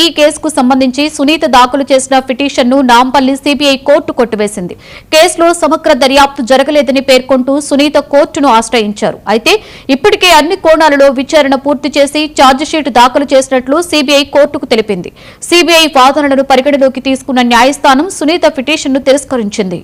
ఈ కేసుకు సంబంధించి సునీత దాఖలు చేసిన పిటిషన్ను నాంపల్లి సిబిఐ కోర్టు కొట్టివేసింది. కేసులో సమగ్ర దర్యాప్తు జరగలేదని పేర్కొంటూ సునీత కోర్టును ఆశ్రయించారు. అయితే ఇప్పటికే అన్ని కోణాలలో విచారణ పూర్తి చేసి ఛార్జిషీట్ దాఖలు చేసినట్లు సిబిఐ కోర్టుకు తెలిపింది. సిబిఐ వాదనలను పరిగణలోకి తీసుకున్న న్యాయస్థానం సునీత పిటిషన్ను తిరస్కరించింది.